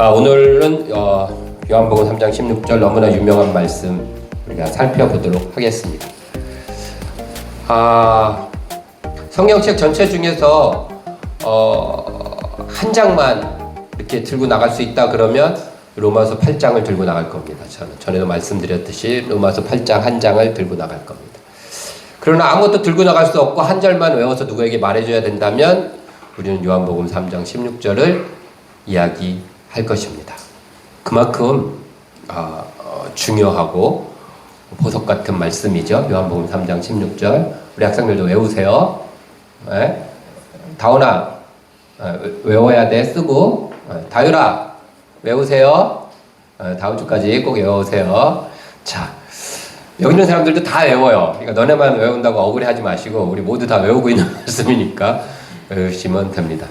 오늘은 요한복음 3장 16절 너무나 유명한 말씀 우리가 살펴보도록 하겠습니다. 성경책 전체 중에서 한 장만 이렇게 들고 나갈 수 있다 그러면 로마서 8장을 들고 나갈 겁니다. 전에도 말씀드렸듯이 로마서 8장 한 장을 들고 나갈 겁니다. 그러나 아무것도 들고 나갈 수 없고 한 절만 외워서 누구에게 말해줘야 된다면 우리는 요한복음 3장 16절을 이야기할 것입니다. 그만큼 중요하고 보석 같은 말씀이죠. 요한복음 3장 16절 우리 학생들도 외우세요. 네? 다운아 외워야 돼. 쓰고 다율아 외우세요. 다음 주까지 꼭 외우세요. 자, 여기 있는 사람들도 다 외워요. 그러니까 너네만 외운다고 억울해하지 마시고 우리 모두 다 외우고 있는 말씀이니까 외우시면 됩니다.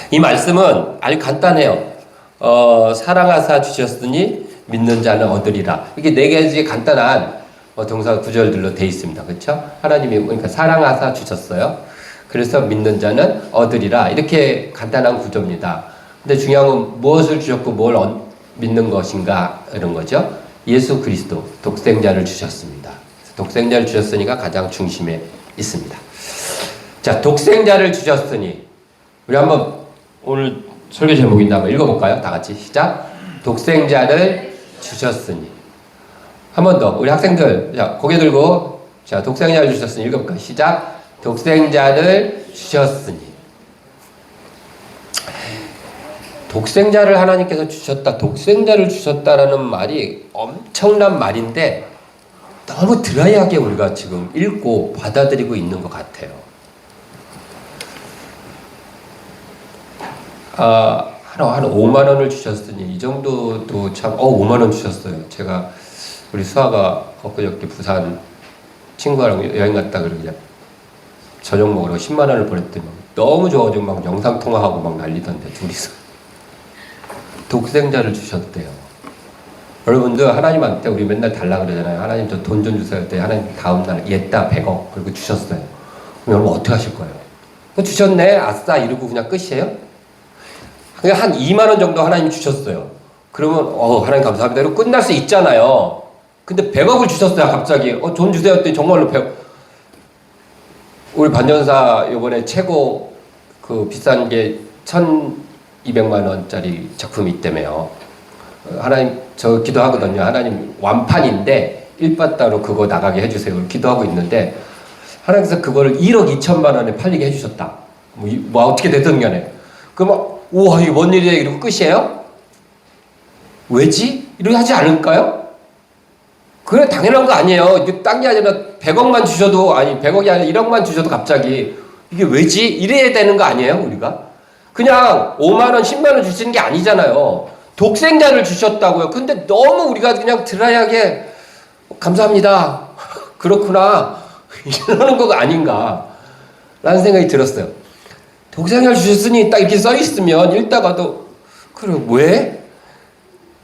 이 말씀은 아주 간단해요. 사랑하사 주셨으니 믿는 자는 얻으리라. 이게 네 가지 간단한 동사 구절들로 되어 있습니다. 그렇죠? 하나님이 그러니까 사랑하사 주셨어요. 그래서 믿는 자는 얻으리라. 이렇게 간단한 구조입니다. 근데 중요한 건 무엇을 주셨고 뭘 믿는 것인가 이런 거죠. 예수 그리스도 독생자를 주셨습니다. 독생자를 주셨으니까 가장 중심에 있습니다. 자, 독생자를 주셨으니 우리 한번 오늘 설교 제목인데 한번 읽어볼까요? 다 같이 시작. 독생자를 주셨으니. 한 번 더 우리 학생들 자 고개 들고 자 독생자를 주셨으니 읽어볼까요? 시작. 독생자를 주셨으니. 독생자를 하나님께서 주셨다, 독생자를 주셨다라는 말이 엄청난 말인데 너무 드라이하게 우리가 지금 읽고 받아들이고 있는 것 같아요. 한 5만 원을 주셨으니 이 정도도 참 5만 원 주셨어요. 제가 우리 수아가 엊그저께 부산 친구랑 여행 갔다 그러고 저녁 먹으러 10만 원을 보냈더니 너무 좋아가지고 막 영상 통화하고 막 난리던데 둘이서 독생자를 주셨대요. 여러분들 하나님한테 우리 맨날 달라 그러잖아요. 하나님 저 돈 좀 주세요 때 하나님 다음날 옛다 100억 그리고 주셨어요. 그럼 여러분 어떻게 하실 거예요? 주셨네 아싸 이러고 그냥 끝이에요? 그냥 한 2만 원 정도 하나님 주셨어요. 그러면 하나님 감사합니다 이러고 끝날 수 있잖아요. 근데 100억을 주셨어요. 갑자기 돈 주세요 했더니 정말로 100억. 우리 반전사 요번에 최고 그 비싼 게 1200만 원짜리 작품이 있다며요. 하나님 저 기도하거든요. 하나님 완판인데 1바따로 그거 나가게 해주세요. 기도하고 있는데 하나님께서 그거를 1억 2천만 원에 팔리게 해주셨다. 뭐 어떻게 됐든 간에. 그러면 우와 이게 뭔 일이야 이러고 끝이에요? 왜지? 이렇게 하지 않을까요? 그래 당연한 거 아니에요. 딴 게 아니라 100억만 주셔도 100억이 아니라 1억만 주셔도 갑자기 이게 왜지? 이래야 되는 거 아니에요 우리가? 그냥 5만 원 10만 원 주시는 게 아니잖아요. 독생자를 주셨다고요. 근데 너무 우리가 그냥 드라이하게 감사합니다 그렇구나 이러는 거 아닌가 라는 생각이 들었어요. 독생자를 주셨으니 딱 이렇게 써 있으면 읽다가도 그래 왜?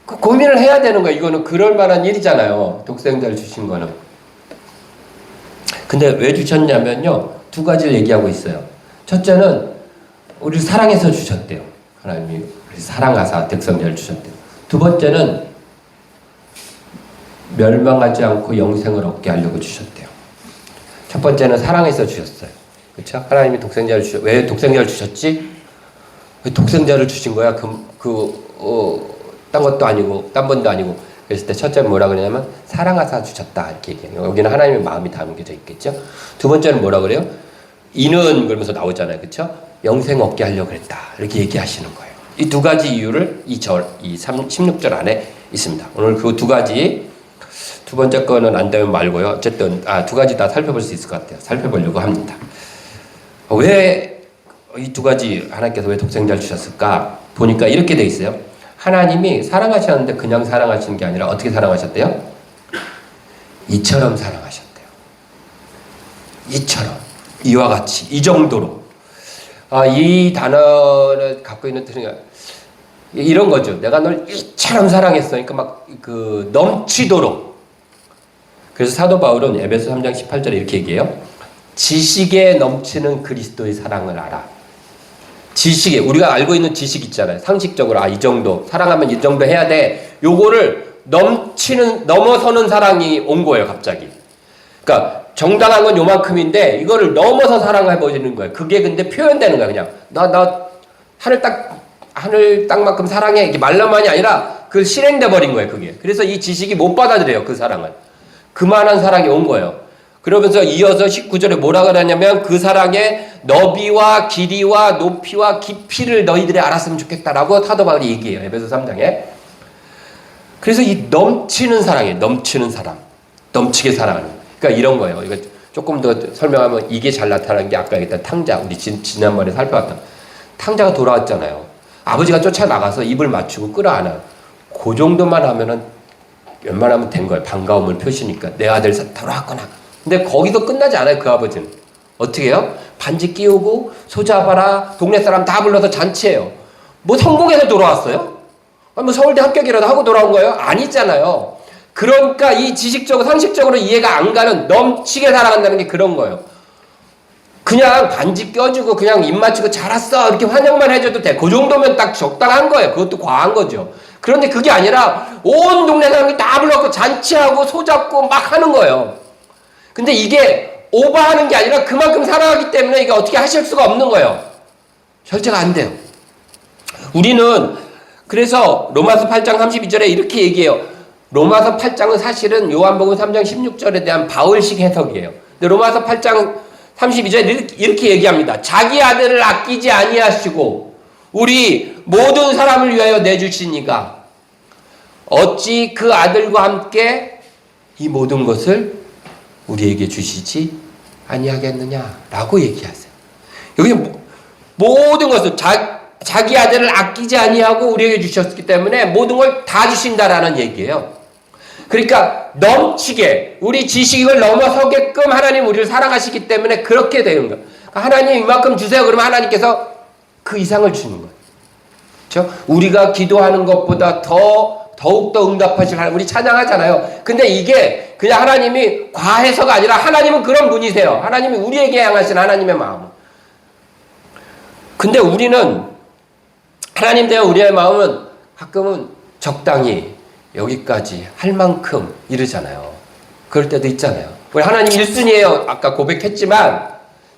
그 고민을 해야 되는 거야. 이거는 그럴 만한 일이잖아요. 독생자를 주신 거는. 근데 왜 주셨냐면요. 두 가지를 얘기하고 있어요. 첫째는 우리를 사랑해서 주셨대요. 하나님이 우리 사랑하사 독생자를 주셨대요. 두 번째는 멸망하지 않고 영생을 얻게 하려고 주셨대요. 첫 번째는 사랑해서 주셨어요. 그렇죠? 하나님이 독생자를 왜 독생자를 주셨지? 왜 독생자를 주신 거야? 딴 것도 아니고 딴 번도 아니고. 그랬을 때 첫째는 뭐라 그러냐면 사랑하사 주셨다 이렇게 얘기해요. 여기는 하나님의 마음이 담겨져 있겠죠. 두 번째는 뭐라 그래요? 이는 그러면서 나오잖아요. 그렇죠? 영생 얻게 하려고 그랬다 이렇게 얘기하시는 거예요. 이 두 가지 이유를 이 16절 안에 있습니다. 오늘 그 두 가지 두 번째 거는 안 되면 말고요. 어쨌든 두 가지 다 살펴볼 수 있을 것 같아요. 살펴보려고 합니다. 왜 이 두 가지 하나님께서 왜 독생자를 주셨을까? 보니까 이렇게 돼 있어요. 하나님이 사랑하셨는데 그냥 사랑하시는 게 아니라 어떻게 사랑하셨대요? 이처럼 사랑하셨대요. 이처럼. 이와 같이. 이 정도로. 이 단어를 갖고 있는 뜻은 이런 거죠. 내가 널 이처럼 사랑했어. 그러니까 막 넘치도록. 그래서 사도 바울은 에베소 3장 18절에 이렇게 얘기해요. 지식에 넘치는 그리스도의 사랑을 알아. 지식이, 우리가 알고 있는 지식 있잖아요. 상식적으로, 이 정도. 사랑하면 이 정도 해야 돼. 요거를 넘어서는 사랑이 온 거예요, 갑자기. 그러니까, 정당한 건 요만큼인데, 이거를 넘어서 사랑해버리는 거예요. 그게 근데 표현되는 거야, 그냥. 하늘 땅만큼 사랑해. 이게 말로만이 아니라, 그 실행돼 버린 거예요, 그게. 그래서 이 지식이 못 받아들여요, 그 사랑을. 그만한 사랑이 온 거예요. 그러면서 이어서 19절에 뭐라 그러냐면 그 사랑의 너비와 길이와 높이와 깊이를 너희들이 알았으면 좋겠다라고 사도 바울이 얘기해요. 에베소 3장에. 그래서 이 넘치는 사랑이에요. 넘치는 사랑. 넘치게 사랑하는. 그러니까 이런 거예요. 이거 조금 더 설명하면 이게 잘 나타나는 게 아까 얘기했던 탕자. 우리 지난번에 살펴봤던. 탕자가 돌아왔잖아요. 아버지가 쫓아나가서 입을 맞추고 끌어안아요. 그 정도만 하면은 웬만하면 된 거예요. 반가움을 표시니까. 내 아들 돌아왔구나. 근데 거기서 끝나지 않아요, 그 아버지는. 어떻게 해요? 반지 끼우고, 소잡아라, 동네 사람 다 불러서 잔치해요. 뭐 성공해서 돌아왔어요? 뭐 서울대 합격이라도 하고 돌아온 거예요? 아니잖아요. 그러니까 이 지식적으로, 상식적으로 이해가 안 가는 넘치게 사랑한다는 게 그런 거예요. 그냥 반지 껴주고, 그냥 입 맞추고 잘 왔어. 이렇게 환영만 해줘도 돼. 그 정도면 딱 적당한 거예요. 그것도 과한 거죠. 그런데 그게 아니라 온 동네 사람이 다 불러서 잔치하고 소잡고 막 하는 거예요. 근데 이게 오버하는 게 아니라 그만큼 사랑하기 때문에 이게 어떻게 하실 수가 없는 거예요. 절제가 안 돼요. 우리는 그래서 로마서 8장 32절에 이렇게 얘기해요. 로마서 8장은 사실은 요한복음 3장 16절에 대한 바울식 해석이에요. 근데 로마서 8장 32절에 이렇게 얘기합니다. 자기 아들을 아끼지 아니하시고 우리 모든 사람을 위하여 내주시니가 어찌 그 아들과 함께 이 모든 것을 우리에게 주시지 아니하겠느냐라고 얘기하세요. 여기 모든 것을 자기 아들을 아끼지 아니하고 우리에게 주셨기 때문에 모든 걸 다 주신다라는 얘기예요. 그러니까 넘치게 우리 지식을 넘어서게끔 하나님 우리를 사랑하시기 때문에 그렇게 되는 거예요. 하나님 이만큼 주세요. 그러면 하나님께서 그 이상을 주는 거예요. 그렇죠? 우리가 기도하는 것보다 더욱더 응답하실 하나님, 우리 찬양하잖아요. 근데 이게 그냥 하나님이 과해서가 아니라 하나님은 그런 분이세요. 하나님이 우리에게 향하신 하나님의 마음. 근데 우리는 하나님 대한 우리의 마음은 가끔은 적당히 여기까지 할 만큼 이러잖아요. 그럴 때도 있잖아요. 우리 하나님 1순위예요. 아까 고백했지만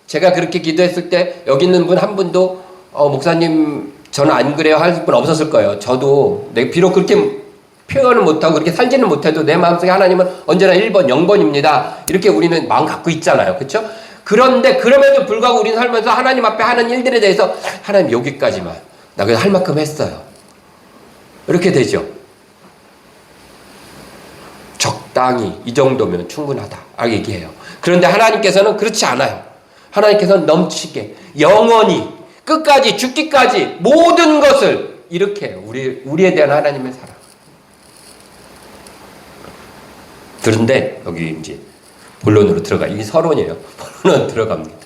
제가 그렇게 기도했을 때 여기 있는 분 한 분도 목사님 저는 안 그래요 할 분 없었을 거예요. 저도 비록 그렇게 표현을 못하고 그렇게 살지는 못해도 내 마음속에 하나님은 언제나 1번, 0번입니다. 이렇게 우리는 마음 갖고 있잖아요. 그렇죠? 그런데 그럼에도 불구하고 우리는 살면서 하나님 앞에 하는 일들에 대해서 하나님 여기까지만 나 그냥 할 만큼 했어요. 이렇게 되죠. 적당히 이 정도면 충분하다. 라고 얘기해요. 그런데 하나님께서는 그렇지 않아요. 하나님께서는 넘치게 영원히 끝까지 죽기까지 모든 것을 이렇게 해요. 우리에 대한 하나님의 사랑. 그런데 여기 이제 본론으로 들어가. 이게 서론이에요. 본론 들어갑니다.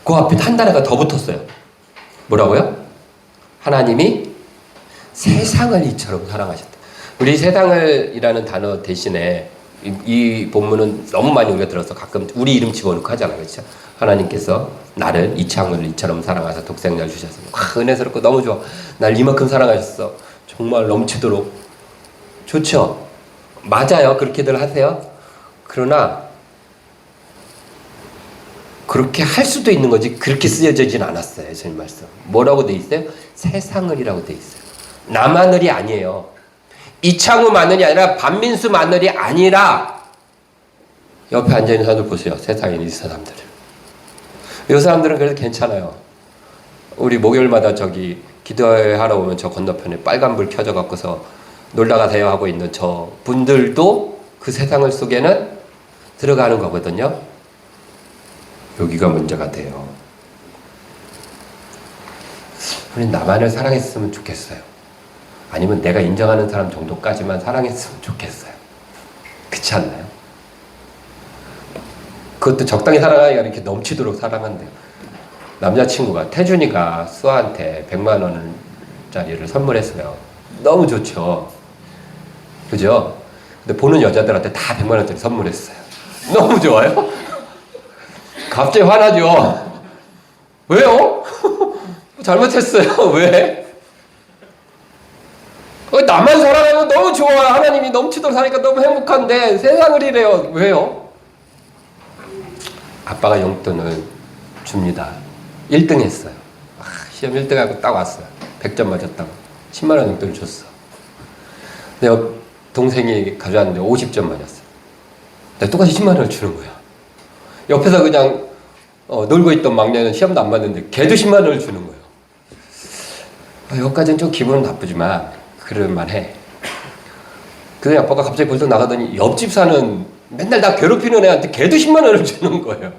그 앞에 한 단어가 더 붙었어요. 뭐라고요? 하나님이 세상을 이처럼 사랑하셨다. 우리 세상을 이라는 단어 대신에 이 본문은 너무 많이 우리가 들어서 가끔 우리 이름 집어넣고 하잖아요. 그렇죠? 하나님께서 나를 이창을 이처럼 사랑하사 독생자를 주셨어요. 은혜스럽고 너무 좋아. 날 이만큼 사랑하셨어. 정말 넘치도록. 좋죠? 맞아요. 그렇게들 하세요. 그러나 그렇게 할 수도 있는 거지 그렇게 쓰여지진 않았어요. 예수님 말씀. 뭐라고 돼 있어요? 세상을이라고 돼 있어요. 남하늘이 아니에요. 이창우 마늘이 아니라 반민수 마늘이 아니라 옆에 앉아있는 사람들 보세요. 세상에 있는 이 사람들을. 이 사람들은 그래도 괜찮아요. 우리 목요일마다 저기 기도하러 오면 저 건너편에 빨간불 켜져 갖고서 놀다 가세요 하고 있는 저 분들도 그 세상을 속에는 들어가는 거거든요. 여기가 문제가 돼요. 우리 나만을 사랑했으면 좋겠어요. 아니면 내가 인정하는 사람 정도까지만 사랑했으면 좋겠어요. 그렇지 않나요? 그것도 적당히 사랑하니까 이렇게 넘치도록 사랑한대요. 남자친구가 태준이가 수아한테 100만 원짜리를 선물했어요. 너무 좋죠. 그죠? 근데 보는 여자들한테 다 100만 원짜리 선물했어요. 너무 좋아요? 갑자기 화나죠? 왜요? 잘못했어요. 왜? 나만 살아가면 너무 좋아요. 하나님이 넘치도록 사니까 너무 행복한데 세상을 이래요. 왜요? 아빠가 용돈을 줍니다. 1등 했어요. 시험 1등 하고 딱 왔어요. 100점 맞았다고 10만 원 용돈을 줬어. 근데 동생이 가져왔는데 50점 맞았어. 내가 똑같이 10만 원을 주는 거야. 옆에서 그냥 놀고 있던 막내는 시험도 안 봤는데 걔도 10만 원을 주는 거예요. 여기까지는 좀 기분은 나쁘지만 그럴만해. 그래 아빠가 갑자기 벌써 나가더니 옆집 사는 맨날 나 괴롭히는 애한테 걔도 10만 원을 주는 거예요.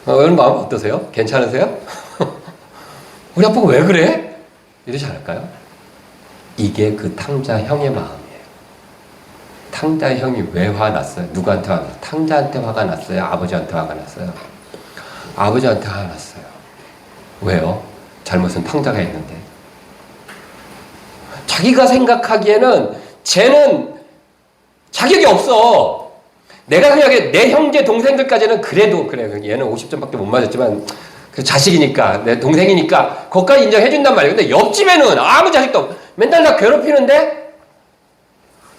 여러분 마음 어떠세요? 괜찮으세요? 우리 아빠가 왜 그래? 이러지 않을까요? 이게 그 탕자 형의 마음이에요. 탕자 형이 왜 화났어요? 누구한테 화났어요? 탕자한테 화가 났어요? 아버지한테 화가 났어요? 아버지한테 화가 났어요. 왜요? 잘못은 탕자가 했는데. 자기가 생각하기에는 쟤는 자격이 없어. 내가 생각해 내 형제 동생들까지는 그래도 그래. 얘는 50점밖에 못 맞았지만 그 자식이니까 내 동생이니까 그것까지 인정해준단 말이에요. 근데 옆집에는 아무 자식도 없어. 맨날 나 괴롭히는데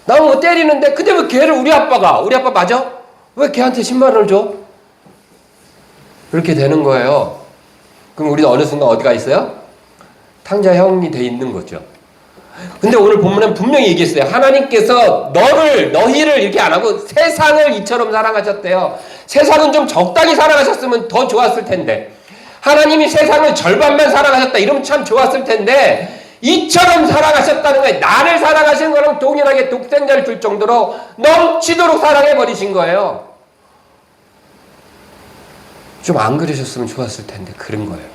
나는 뭐 때리는데 근데 왜 걔를 우리 아빠 맞아? 왜 걔한테 10만 원을 줘? 그렇게 되는 거예요. 그럼 우리는 어느 순간 어디가 있어요? 탕자 형이 돼 있는 거죠. 근데 오늘 본문은 분명히 얘기했어요. 하나님께서 너희를 이렇게 안 하고 세상을 이처럼 사랑하셨대요. 세상은 좀 적당히 사랑하셨으면 더 좋았을 텐데 하나님이 세상을 절반만 사랑하셨다 이러면 참 좋았을 텐데 이처럼 사랑하셨다는 거예요. 나를 사랑하시는 거랑 동일하게 독생자를 줄 정도로 넘치도록 사랑해버리신 거예요. 좀 안 그러셨으면 좋았을 텐데 그런 거예요.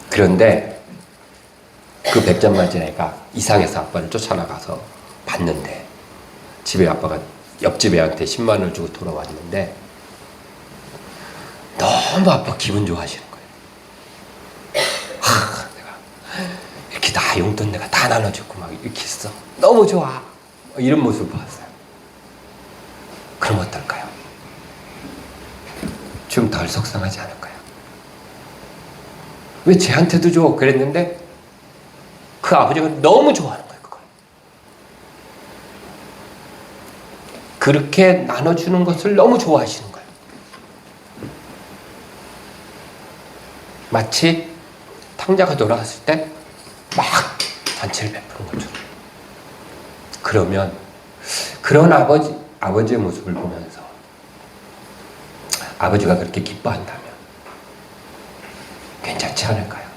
그런데 그 100점 맞은 애가 이상해서 아빠를 쫓아나가서 봤는데 집에 아빠가 옆집 애한테 10만 원을 주고 돌아왔는데 너무 아빠 기분 좋아하시는 거예요. 내가 이렇게 다 용돈 내가 다 나눠줬고 막 이렇게 했어. 너무 좋아. 이런 모습을 봤어요. 그럼 어떨까요? 좀 덜 속상하지 않을까요? 왜 쟤한테도 줘? 그랬는데 그 아버지가 너무 좋아하는 거예요. 그걸. 그렇게 나눠주는 것을 너무 좋아하시는 거예요. 마치 탕자가 돌아왔을 때 막 잔치를 베푸는 것처럼. 그러면 그런 아버지의 모습을 보면서 아버지가 그렇게 기뻐한다면 괜찮지 않을까요?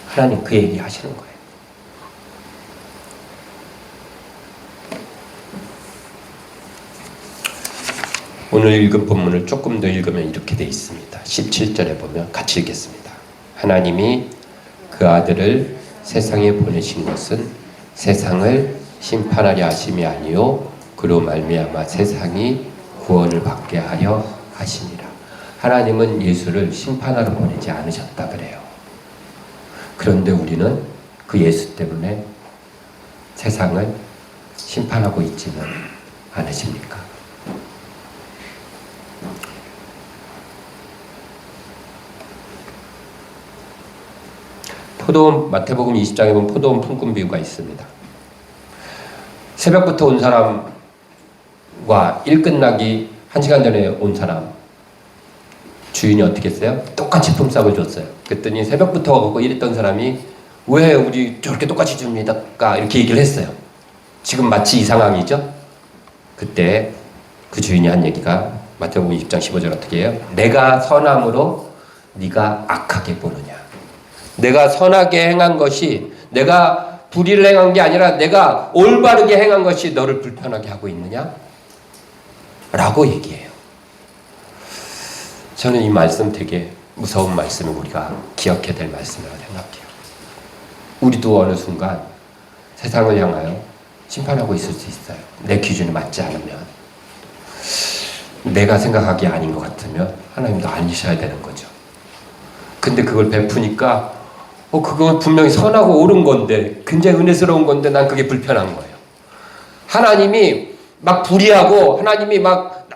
하나님 그 얘기 하시는 거예요. 오늘 읽은 본문을 조금 더 읽으면 이렇게 되어 있습니다. 17절에 보면 같이 읽겠습니다. 하나님이 그 아들을 세상에 보내신 것은 세상을 심판하려 하심이 아니요 그로 말미암아 세상이 구원을 받게 하려 하시니라. 하나님은 예수를 심판하러 보내지 않으셨다 그래요. 그런데 우리는 그 예수 때문에 세상을 심판하고 있지는 않으십니까? 마태복음 20장에 보면 포도원 품꾼 비유가 있습니다. 새벽부터 온 사람과 일 끝나기 1시간 전에 온 사람 주인이 어떻게 했어요? 똑같이 품삯을 줬어요. 그랬더니 새벽부터 가고 일했던 사람이 왜 우리 저렇게 똑같이 줍니까? 이렇게 얘기를 했어요. 지금 마치 이 상황이죠? 그때 그 주인이 한 얘기가 마태복음 20장 15절 어떻게 해요? 내가 선함으로 네가 악하게 보느냐. 내가 선하게 행한 것이 내가 불의를 행한 게 아니라 내가 올바르게 행한 것이 너를 불편하게 하고 있느냐? 라고 얘기해요. 저는 이 말씀 되게 무서운 말씀을 우리가 기억해야 될 말씀이라고 생각해요. 우리도 어느 순간 세상을 향하여 심판하고 있을 수 있어요. 내 기준에 맞지 않으면. 내가 생각하기에 아닌 것 같으면 하나님도 아니셔야 되는 거죠. 근데 그걸 베푸니까 그건 분명히 선하고 옳은 건데 굉장히 은혜스러운 건데 난 그게 불편한 거예요. 하나님이 막 불의하고 하나님이 막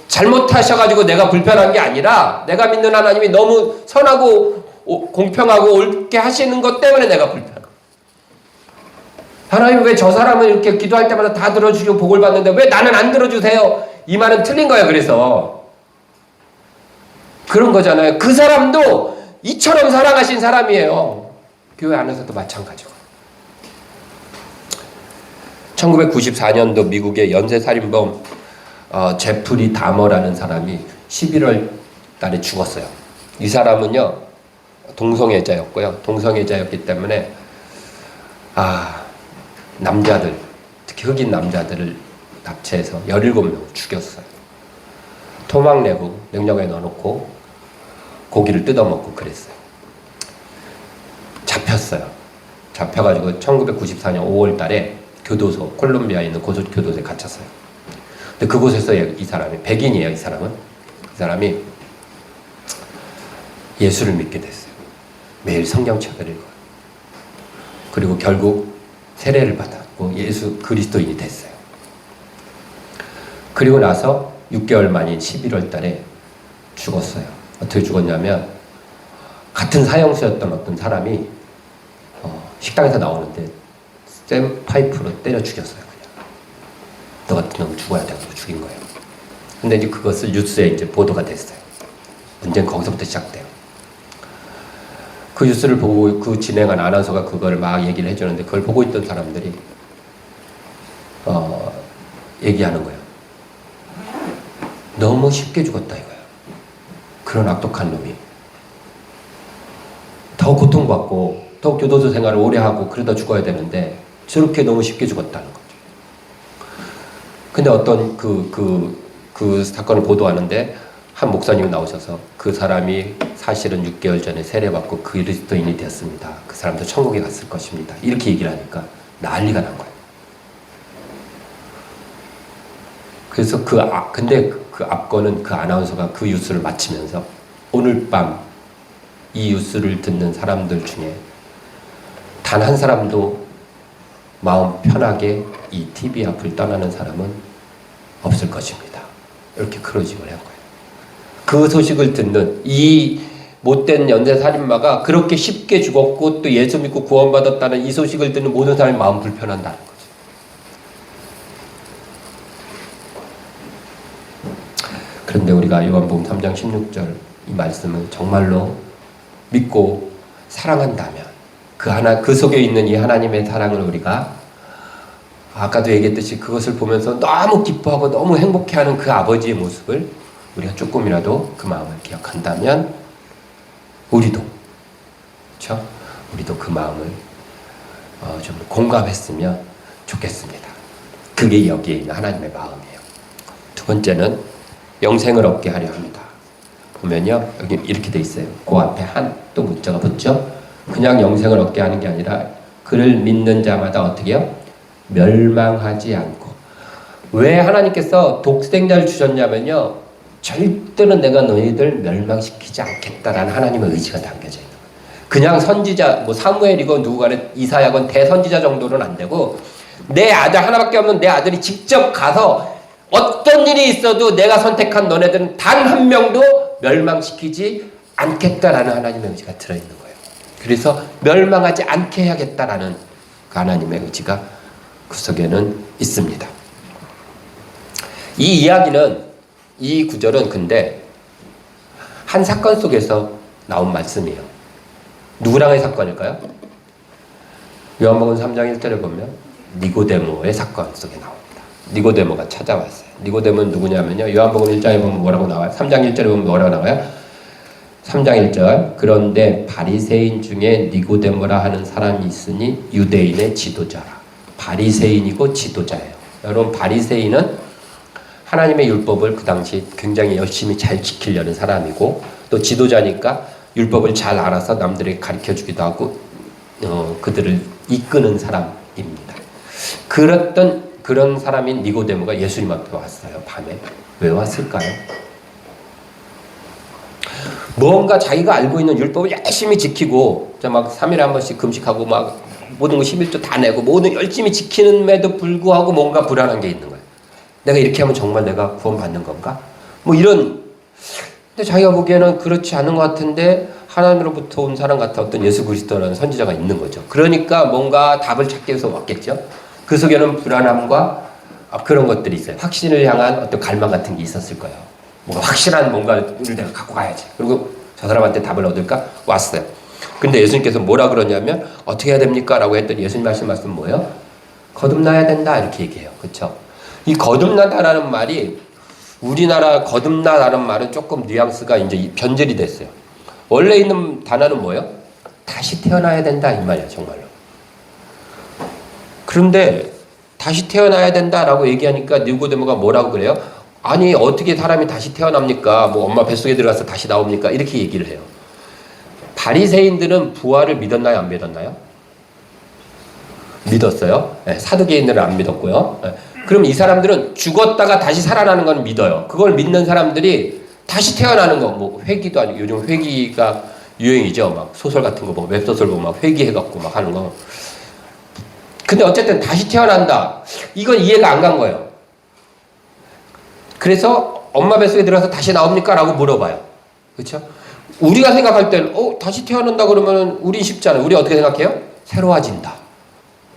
잘못하셔가지고 내가 불편한 게 아니라 내가 믿는 하나님이 너무 선하고 공평하고 옳게 하시는 것 때문에 내가 불편해. 하나님 왜 저 사람은 이렇게 기도할 때마다 다 들어주시고 복을 받는데 왜 나는 안 들어주세요? 이 말은 틀린 거예요. 그래서 그런 거잖아요. 그 사람도 이처럼 사랑하신 사람이에요. 교회 안에서도 마찬가지고. 1994년도 미국의 연쇄살인범 제프리 다머라는 사람이 11월 달에 죽었어요. 이 사람은요 동성애자였고요. 동성애자였기 때문에 남자들, 특히 흑인 남자들을 납치해서 17명 죽였어요. 토막 내고 냉장고에 넣어놓고 고기를 뜯어먹고 그랬어요. 잡혔어요. 잡혀가지고 1994년 5월 달에 교도소, 콜롬비아에 있는 고속교도소에 갇혔어요. 근데 그곳에서 이 사람이, 백인이에요, 이 사람은. 이 사람이 예수를 믿게 됐어요. 매일 성경책을 읽어요. 그리고 결국 세례를 받았고 예수 그리스도인이 됐어요. 그리고 나서 6개월 만인 11월 달에 죽었어요. 어떻게 죽었냐면 같은 사형수였던 어떤 사람이 식당에서 나오는데 쇠 파이프로 때려 죽였어요. 그냥. 너 같은 놈 죽어야 되고 죽인 거예요. 근데 이제 그것을 뉴스에 이제 보도가 됐어요. 문제는 거기서부터 시작돼요. 그 뉴스를 보고 그 진행한 아나운서가 그걸 막 얘기를 해주는데 그걸 보고 있던 사람들이 얘기하는 거예요. 너무 쉽게 죽었다 이거야. 그런 악독한 놈이 더 고통받고 더 교도소 생활을 오래 하고 그러다 죽어야 되는데 저렇게 너무 쉽게 죽었다는 거죠. 근데 어떤 그 사건을 보도하는데 한 목사님이 나오셔서 그 사람이 사실은 6개월 전에 세례받고 그리스도인이 되었습니다. 그 사람도 천국에 갔을 것입니다. 이렇게 얘기를 하니까 난리가 난 거예요. 그래서 근데 그 앞거는 그 아나운서가 그 뉴스를 마치면서 오늘 밤 이 뉴스를 듣는 사람들 중에 단 한 사람도 마음 편하게 이 TV 앞을 떠나는 사람은 없을 것입니다. 이렇게 크로징을 한 거예요. 그 소식을 듣는 이 못된 연쇄살인마가 그렇게 쉽게 죽었고 또 예수 믿고 구원받았다는 이 소식을 듣는 모든 사람이 마음 불편한다는 거죠. 그런데 우리가 요한복음 3장 16절 이 말씀을 정말로 믿고 사랑한다면 그 속에 있는 이 하나님의 사랑을 우리가 아까도 얘기했듯이 그것을 보면서 너무 기뻐하고 너무 행복해하는 그 아버지의 모습을 우리가 조금이라도 그 마음을 기억한다면 우리도 그렇죠? 우리도 그 마음을 좀 공감했으면 좋겠습니다. 그게 여기에 있는 하나님의 마음이에요. 두 번째는 영생을 얻게 하려 합니다. 보면요 여기 이렇게 돼 있어요. 그 앞에 한 또 문자가 붙죠. 그냥 영생을 얻게 하는 게 아니라 그를 믿는 자마다 어떻게 해요? 멸망하지 않고. 왜 하나님께서 독생자를 주셨냐면요 절대로 내가 너희들 멸망시키지 않겠다라는 하나님의 의지가 담겨져 있는 거예요. 그냥 선지자 뭐 사무엘이고 누구간에 이사야건 대선지자 정도는 안 되고 내 아들 하나밖에 없는 내 아들이 직접 가서 어떤 일이 있어도 내가 선택한 너네들은 단 한 명도 멸망시키지 않겠다라는 하나님의 의지가 들어있는 거예요. 그래서 멸망하지 않게 해야겠다라는 그 하나님의 의지가 그 속에는 있습니다. 이 이야기는 이 구절은 근데 한 사건 속에서 나온 말씀이에요. 누구랑의 사건일까요? 요한복음 3장 1절에 보면 니고데모의 사건 속에 나옵니다. 니고데모가 찾아왔어요. 니고데모는 누구냐면요. 요한복음 1장에 보면 뭐라고 나와요? 3장 1절에 보면 뭐라고 나와요? 3장 1절 그런데 바리새인 중에 니고데모라 하는 사람이 있으니 유대인의 지도자라. 바리새인이고 지도자예요. 여러분 바리새인은 하나님의 율법을 그 당시 굉장히 열심히 잘 지키려는 사람이고 또 지도자니까 율법을 잘 알아서 남들에게 가르쳐주기도 하고 그들을 이끄는 사람입니다. 그런 사람인 니고데모가 예수님 앞에 왔어요. 밤에. 왜 왔을까요? 뭔가 자기가 알고 있는 율법을 열심히 지키고 막 3일에 한 번씩 금식하고 막 모든 거 11조 다 내고 모든 열심히 지키는데도 불구하고 뭔가 불안한 게 있는 거예요. 내가 이렇게 하면 정말 내가 구원받는 건가? 뭐 이런, 근데 자기가 보기에는 그렇지 않은 것 같은데 하나님으로부터 온 사람 같아 어떤 예수 그리스도라는 선지자가 있는 거죠. 그러니까 뭔가 답을 찾기 위해서 왔겠죠. 그 속에는 불안함과 그런 것들이 있어요. 확신을 향한 어떤 갈망 같은 게 있었을 거예요. 뭔가 확실한 뭔가를 내가 갖고 가야지. 그리고 저 사람한테 답을 얻을까? 왔어요. 근데 예수님께서 뭐라 그러냐면 어떻게 해야 됩니까? 라고 했더니 예수님 하신 말씀 뭐예요? 거듭나야 된다 이렇게 얘기해요. 그렇죠? 이 거듭나다라는 말이 우리나라 거듭나다라는 말은 조금 뉘앙스가 이제 변절이 됐어요. 원래 있는 단어는 뭐예요? 다시 태어나야 된다 이 말이에요. 정말로. 그런데 다시 태어나야 된다라고 얘기하니까 니고데모가 뭐라고 그래요? 아니 어떻게 사람이 다시 태어납니까? 뭐 엄마 뱃속에 들어가서 다시 나옵니까? 이렇게 얘기를 해요. 바리새인들은 부활을 믿었나요? 안 믿었나요? 믿었어요. 네, 사두개인들은 안 믿었고요. 네. 그럼 이 사람들은 죽었다가 다시 살아나는 건 믿어요. 그걸 믿는 사람들이 다시 태어나는 거, 뭐 회기도 아니고 요즘 회기가 유행이죠. 막 소설 같은 거 보고 웹소설 보고 막 회기해갖고 막 하는 거. 근데 어쨌든 다시 태어난다. 이건 이해가 안 간 거예요. 그래서 엄마 뱃속에 들어가서 다시 나옵니까? 라고 물어봐요. 그렇죠? 우리가 생각할 때는 다시 태어난다 그러면 우린 쉽잖아요. 우리 어떻게 생각해요? 새로워진다.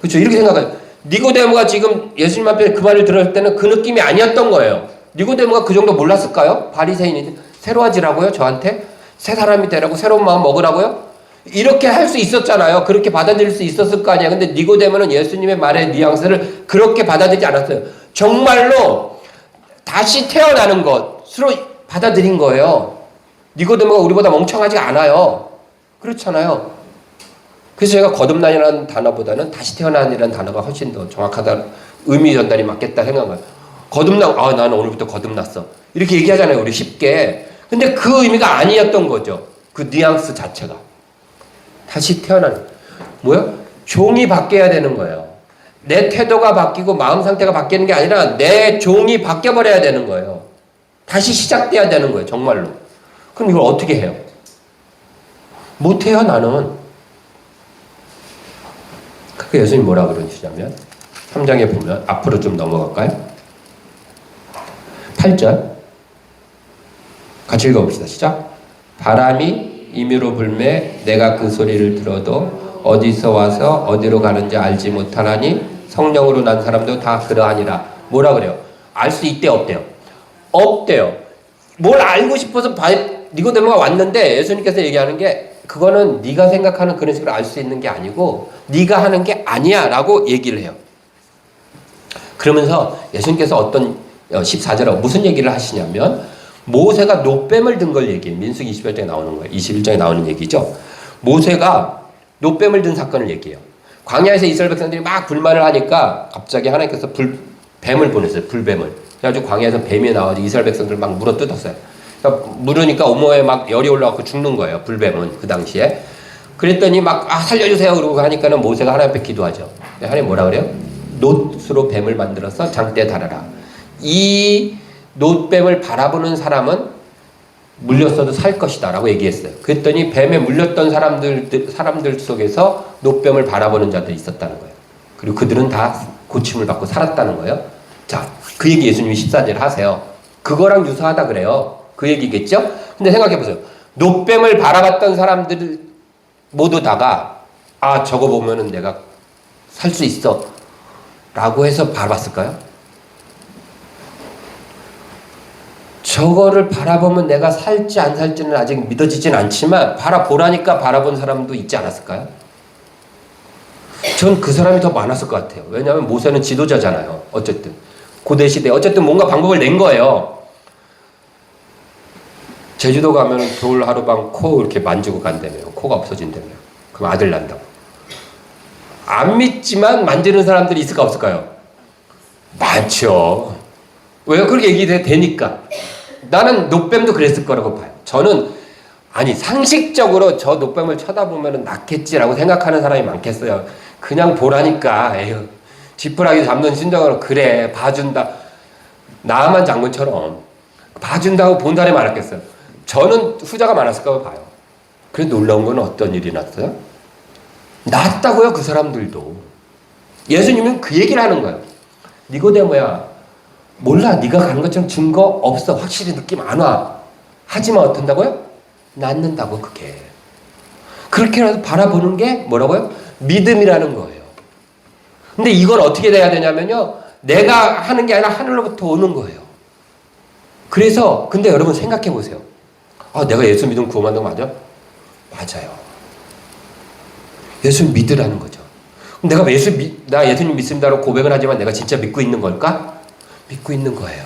그렇죠? 이렇게 생각해요. 니고데모가 지금 예수님 앞에 그 말을 들을 때는 그 느낌이 아니었던 거예요. 니고데모가 그 정도 몰랐을까요? 바리새인이 새로워지라고요? 저한테? 새 사람이 되라고? 새로운 마음 먹으라고요? 이렇게 할 수 있었잖아요. 그렇게 받아들일 수 있었을 거 아니야. 근데 니고데모는 예수님의 말의 뉘앙스를 그렇게 받아들이지 않았어요. 정말로 다시 태어나는 것으로 받아들인 거예요. 니고데모가 우리보다 멍청하지 않아요. 그렇잖아요. 그래서 제가 거듭난이라는 단어보다는 다시 태어난이라는 단어가 훨씬 더 정확하다, 의미 전달이 맞겠다 생각해요. 거듭난, 나는 오늘부터 거듭났어. 이렇게 얘기하잖아요, 우리 쉽게. 근데 그 의미가 아니었던 거죠. 그 뉘앙스 자체가. 다시 태어나는. 뭐야? 종이 바뀌어야 되는 거예요. 내 태도가 바뀌고 마음 상태가 바뀌는 게 아니라 내 종이 바뀌어버려야 되는 거예요. 다시 시작돼야 되는 거예요, 정말로. 그럼 이걸 어떻게 해요? 못해요, 나는. 그 예수님 뭐라 그러시냐면 3장에 보면 앞으로 좀 넘어갈까요? 8절 같이 읽어봅시다. 시작. 바람이 임의로 불매 내가 그 소리를 들어도 어디서 와서 어디로 가는지 알지 못하나니 성령으로 난 사람도 다 그러하니라. 뭐라 그래요? 알 수 있대 없대요? 없대요. 뭘 알고 싶어서 니고데모가 왔는데 예수님께서 얘기하는 게 그거는 네가 생각하는 그런 식으로 알 수 있는 게 아니고 네가 하는 게 아니야 라고 얘기를 해요. 그러면서 예수님께서 어떤 14절에 무슨 얘기를 하시냐면 모세가 놋뱀을 든 걸 얘기해요. 민수기 21장에 나오는 거예요. 21장에 나오는 얘기죠. 모세가 놋뱀을 든 사건을 얘기해요. 광야에서 이스라엘 백성들이 막 불만을 하니까 갑자기 하나님께서 뱀을 보냈어요. 불뱀을. 그래가지고 광야에서 뱀이 나와서 이스라엘 백성들 막 물어 뜯었어요. 그러니까 물으니까 온몸에 막 열이 올라와서 죽는 거예요. 불뱀은 그 당시에. 그랬더니 막 살려주세요 그러고 하니까는 모세가 하나님 앞에 기도하죠. 하나님 뭐라 그래요? 놋으로 뱀을 만들어서 장대에 달아라. 이 놋뱀을 바라보는 사람은 물렸어도 살 것이다 라고 얘기했어요. 그랬더니 뱀에 물렸던 사람들 속에서 놋뱀을 바라보는 자들이 있었다는 거예요. 그리고 그들은 다 고침을 받고 살았다는 거예요. 자, 그 얘기 예수님이 14절 하세요. 그거랑 유사하다 그래요. 그 얘기겠죠? 근데 생각해보세요. 놋뱀을 바라봤던 사람들 모두 다가 저거 보면은 내가 살 수 있어 라고 해서 바라봤을까요? 저거를 바라보면 내가 살지 안 살지는 아직 믿어지진 않지만 바라보라니까 바라본 사람도 있지 않았을까요? 전 그 사람이 더 많았을 것 같아요. 왜냐하면 모세는 지도자잖아요. 어쨌든 고대 시대에 어쨌든 뭔가 방법을 낸 거예요. 제주도 가면 돌 하루방 코 이렇게 만지고 간다며. 코가 없어진다며. 그럼 아들 난다고. 안 믿지만 만지는 사람들이 있을까 없을까요? 많죠. 왜요? 그렇게 얘기되니까. 나는 놋뱀도 그랬을 거라고 봐요. 저는 상식적으로 저 놋뱀을 쳐다보면 낫겠지라고 생각하는 사람이 많겠어요. 그냥 보라니까 에휴 지푸라기 잡는 심정으로 그래 봐준다. 나만 장군처럼 봐준다고 본 사람이 많았겠어요. 저는 후자가 많았을까 봐요. 그래 놀라운 건 어떤 일이 났어요? 낫다고요 그 사람들도. 예수님은 그 얘기를 하는 거예요. 니고데모야 몰라. 네가 가는 것처럼 증거 없어. 확실히 느낌 안 와. 하지만 어떤다고요? 낫는다고 그게. 그렇게라도 바라보는 게 뭐라고요? 믿음이라는 거예요. 근데 이걸 어떻게 돼야 되냐면요. 내가 하는 게 아니라 하늘로부터 오는 거예요. 그래서 근데 여러분 생각해 보세요. 아, 내가 예수 믿으면 구원받는 거 맞아? 맞아요. 예수 믿으라는 거죠. 그럼 내가 나 예수님 믿습니다라고 고백은 하지만 내가 진짜 믿고 있는 걸까? 믿고 있는 거예요.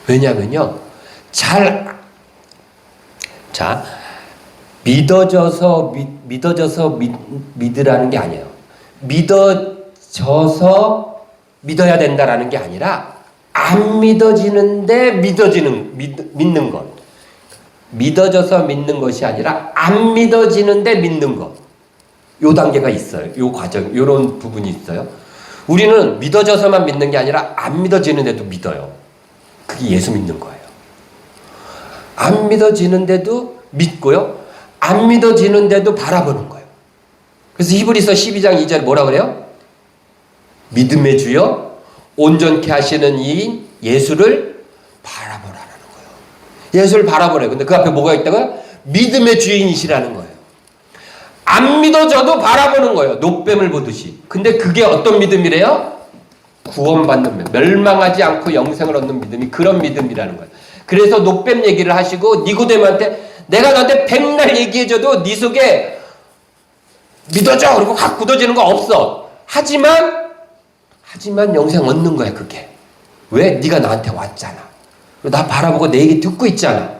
왜냐면요. 믿어져서 믿으라는 게 아니에요. 믿어져서 믿어야 된다라는 게 아니라 안 믿어지는데 믿는 것. 믿어져서 믿는 것이 아니라 안 믿어지는데 믿는 것. 요 단계가 있어요. 요 과정, 요런 부분이 있어요. 우리는 믿어져서만 믿는 게 아니라 안 믿어지는데도 믿어요. 그게 예수 믿는 거예요. 안 믿어지는데도 믿고요. 안 믿어지는데도 바라보는 거예요. 그래서 히브리서 12장 2절 뭐라 그래요? 믿음의 주여 온전케 하시는 이인 예수를 바라보라는 거예요. 예수를 바라보래요. 근데 그 앞에 뭐가 있다고요? 믿음의 주인이시라는 거예요. 안 믿어져도 바라보는 거예요. 노뱀을 보듯이. 근데 그게 어떤 믿음이래요? 구원받는 믿음. 멸망하지 않고 영생을 얻는 믿음이 그런 믿음이라는 거예요. 그래서 노뱀 얘기를 하시고 니고데모한테 내가 너한테 백날 얘기해줘도 네 속에 믿어져 그리고 확 굳어지는 거 없어. 하지만 영생 얻는 거야 그게. 왜? 네가 나한테 왔잖아. 나 바라보고 내 얘기 듣고 있잖아.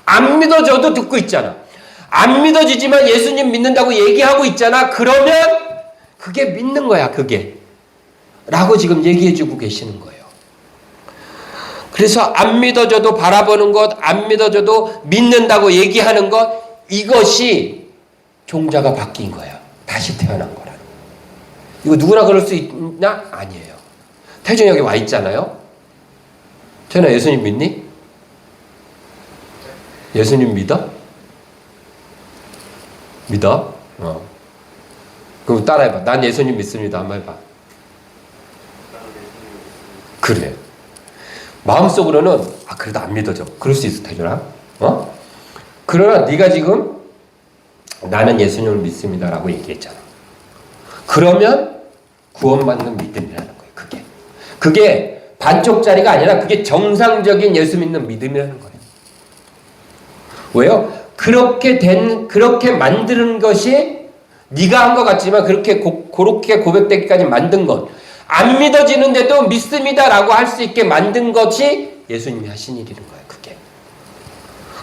안 믿어져도 듣고 있잖아. 안 믿어지지만 예수님 믿는다고 얘기하고 있잖아. 그러면 그게 믿는 거야 그게. 라고 지금 얘기해주고 계시는 거예요. 그래서 안 믿어져도 바라보는 것, 안 믿어져도 믿는다고 얘기하는 것, 이것이 종자가 바뀐 거야. 다시 태어난 거라는 거야. 이거 누구나 그럴 수 있나? 아니에요. 태준이 여기 와 있잖아요. 태준아 예수님 믿니? 예수님 믿어? 믿어? 그럼 따라해봐. 난 예수님 믿습니다. 한번 해봐. 그래. 마음속으로는 그래도 안 믿어져. 그럴 수 있어 태준아. 그러나 네가 지금 나는 예수님을 믿습니다라고 얘기했잖아. 그러면 구원받는 믿음이라는 거예요. 그게 반쪽짜리가 아니라 그게 정상적인 예수 믿는 믿음이라는 거예요. 왜요? 그렇게 만드는 것이 네가 한 것 같지만 그렇게 고백되기까지 만든 것. 안 믿어지는데도 믿습니다라고 할 수 있게 만든 것이 예수님이 하신 일이는 거예요. 그게.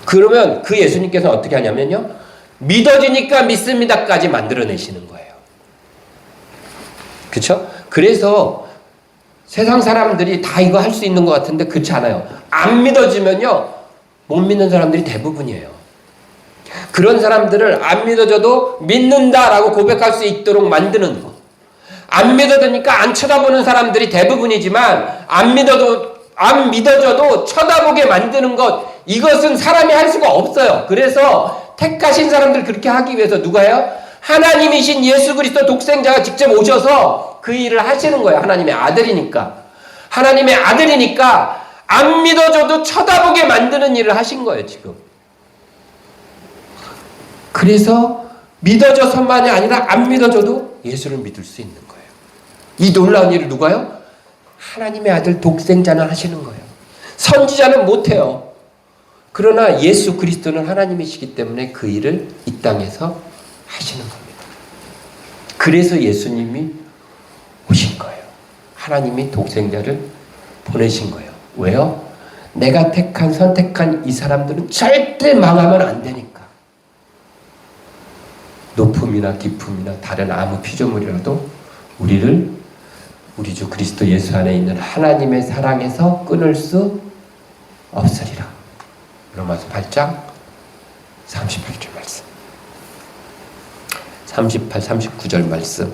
그러면 그 예수님께서 어떻게 하냐면요. 믿어지니까 믿습니다까지 만들어내시는 거예요. 그렇죠? 그래서 세상 사람들이 다 이거 할 수 있는 것 같은데 그렇지 않아요. 안 믿어지면요. 못 믿는 사람들이 대부분이에요. 그런 사람들을 안 믿어져도 믿는다라고 고백할 수 있도록 만드는 거. 안 믿어지니까 안 쳐다보는 사람들이 대부분이지만 안 믿어져도 쳐다보게 만드는 것, 이것은 사람이 할 수가 없어요. 그래서 택하신 사람들 그렇게 하기 위해서 누가 해요? 하나님이신 예수 그리스도 독생자가 직접 오셔서 그 일을 하시는 거예요. 하나님의 아들이니까. 하나님의 아들이니까 안 믿어져도 쳐다보게 만드는 일을 하신 거예요, 지금. 그래서 믿어져서만이 아니라 안 믿어져도 예수를 믿을 수 있는 거예요. 이 놀라운 일을 누가요? 하나님의 아들 독생자는 하시는 거예요. 선지자는 못해요. 그러나 예수 그리스도는 하나님이시기 때문에 그 일을 이 땅에서 하시는 겁니다. 그래서 예수님이 오신 거예요. 하나님이 독생자를 보내신 거예요. 왜요? 내가 선택한 이 사람들은 절대 망하면 안 되니까. 높음이나 깊음이나 다른 아무 피조물이라도 우리 주 그리스도 예수 안에 있는 하나님의 사랑에서 끊을 수 없으리라. 로마서 8장 38절 말씀. 38, 39절 말씀.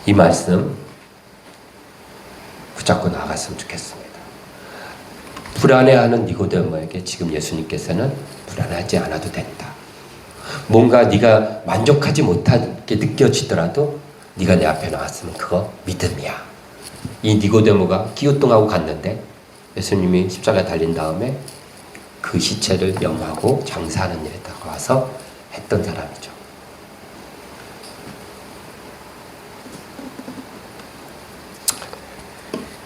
이 말씀 붙잡고 나갔으면 좋겠습니다. 불안해하는 니고데모에게 지금 예수님께서는 불안하지 않아도 된다. 뭔가 네가 만족하지 못하게 느껴지더라도 네가 내 앞에 나왔으면 그거 믿음이야. 이 니고데모가 기우뚱하고 갔는데 예수님이 십자가에 달린 다음에 그 시체를 염하고 장사하는 일에다가 와서 했던 사람이죠.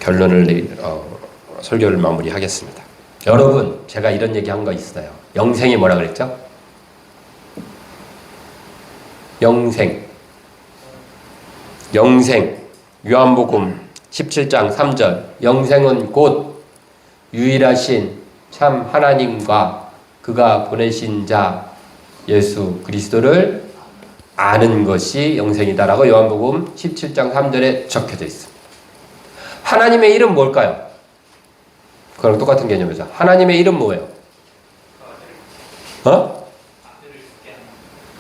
결론을 설교를 마무리하겠습니다. 여러분, 제가 이런 얘기 한 거 있어요. 영생이 뭐라 그랬죠? 영생. 요한복음 17장 3절. 영생은 곧 유일하신 참 하나님과 그가 보내신 자 예수 그리스도를 아는 것이 영생이다라고 요한복음 17장 3절에 적혀져 있습니다. 하나님의 이름 뭘까요? 그거랑 똑같은 개념이죠. 하나님의 이름 뭐예요?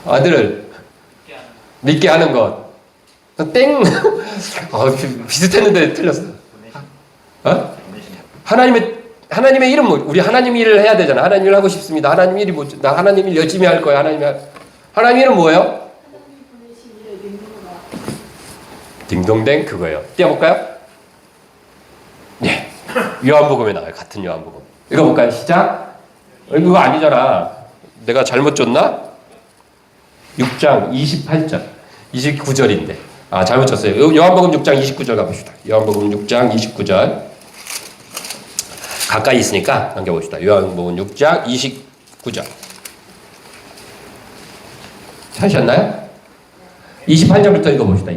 아들을 믿게 하는 것. 땡! 비슷했는데 틀렸어. 하나님의 이름 뭐? 우리 하나님 일을 해야 되잖아. 하나님 일 하고 싶습니다. 하나님 일이 뭐죠? 나 하나님 일 열심히 할 거야. 하나님 일은 뭐예요? 딩동댕 그거예요. 띄워볼까요? 네. 요한복음에 나와요. 같은 요한복음. 읽어볼까요? 시작. 이거 아니잖아. 내가 잘못 줬나? 6장 28절. 29절인데. 잘못 줬어요. 요한복음 6장 29절 가봅시다. 요한복음 6장 29절. 가까이 있으니까 넘겨봅시다. 요한복음 6장 29절. 찾으셨나요? 28절부터 읽어봅시다.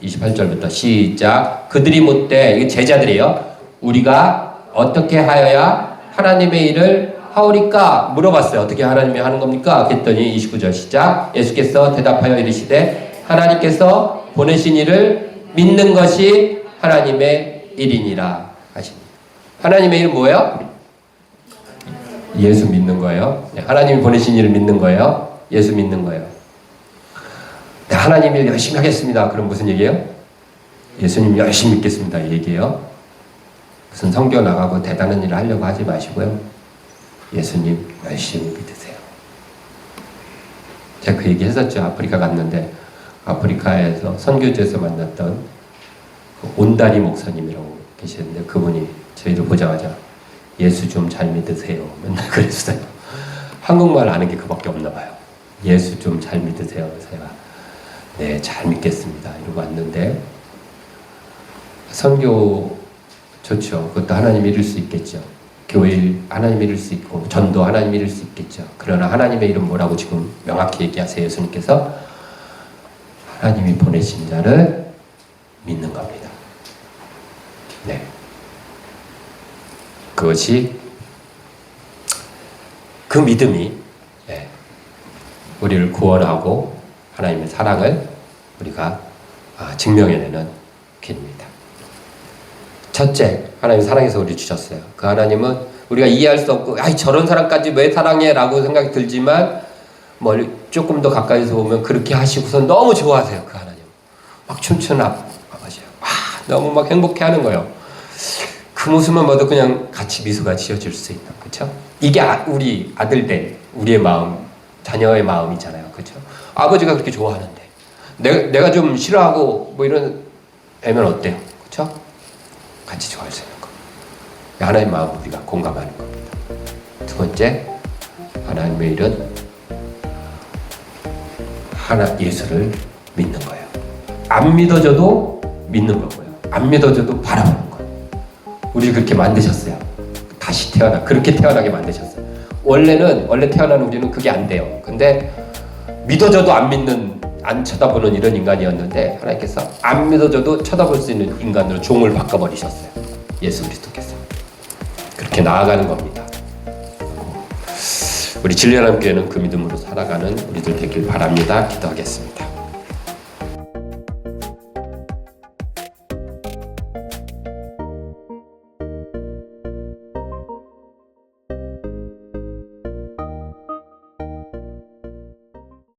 28절부터 시작. 그들이 묻되, 이게 제자들이에요. 우리가 어떻게 하여야 하나님의 일을 하오리까? 물어봤어요. 어떻게 하나님이 하는 겁니까? 그랬더니 29절 시작. 예수께서 대답하여 이르시되 하나님께서 보내신 이를 믿는 것이 하나님의 일이니라 하십니다. 하나님의 일은 뭐예요? 예수 믿는 거예요. 하나님이 보내신 일을 믿는 거예요. 예수 믿는 거예요. 하나님 일 열심히 하겠습니다. 그럼 무슨 얘기예요? 예수님 열심히 믿겠습니다. 이 얘기예요. 무슨 선교 나가고 대단한 일을 하려고 하지 마시고요. 예수님 열심히 믿으세요. 제가 그 얘기 했었죠. 아프리카 갔는데 아프리카에서 선교지에서 만났던 온다리 목사님이라고 계시는데 그분이 저희를 보자마자 예수 좀 잘 믿으세요. 맨날 그랬어요. 한국말 아는 게 그밖에 없나 봐요. 예수 좀 잘 믿으세요. 그래서 제가 네, 잘 믿겠습니다. 이러고 왔는데 선교 좋죠. 그것도 하나님 이룰 수 있겠죠. 교회 일 하나님 이룰 수 있고 전도 하나님 이룰 수 있겠죠. 그러나 하나님의 이름 뭐라고 지금 명확히 얘기하세요. 예수님께서 하나님이 보내신 자를 믿는 겁니다. 네. 그것이 그 믿음이 우리를 구원하고 하나님의 사랑을 우리가 증명해내는 길입니다. 첫째, 하나님 사랑해서 우리 주셨어요. 그 하나님은 우리가 이해할 수 없고 저런 사람까지 왜 사랑해? 라고 생각이 들지만 조금 더 가까이서 보면 그렇게 하시고서 너무 좋아하세요. 그 하나님. 막 춤추는 아버지요. 너무 막 행복해하는 거예요. 그 모습만 봐도 그냥 같이 미소가 지어질 수 있는, 그렇죠? 이게 우리 아들된 우리의 마음, 자녀의 마음이잖아요, 그렇죠? 아버지가 그렇게 좋아하는데 내가 좀 싫어하고 이런 애면 어때요, 그렇죠? 같이 좋아할 수 있는 거. 하나님의 마음 우리가 공감하는 겁니다. 두 번째, 하나님의 일은 예수를 믿는 거예요. 안 믿어져도 믿는 거고요. 안 믿어져도 바라보는 거예요. 우리 그렇게 만드셨어요. 다시 그렇게 태어나게 만드셨어요. 원래 태어난 우리는 그게 안 돼요. 근데 믿어져도 안 쳐다보는 이런 인간이었는데 하나님께서 안 믿어져도 쳐다볼 수 있는 인간으로 종을 바꿔버리셨어요. 예수 그리스도께서. 그렇게 나아가는 겁니다. 우리 진리하나님 교회는 그 믿음으로 살아가는 우리들 되길 바랍니다. 기도하겠습니다.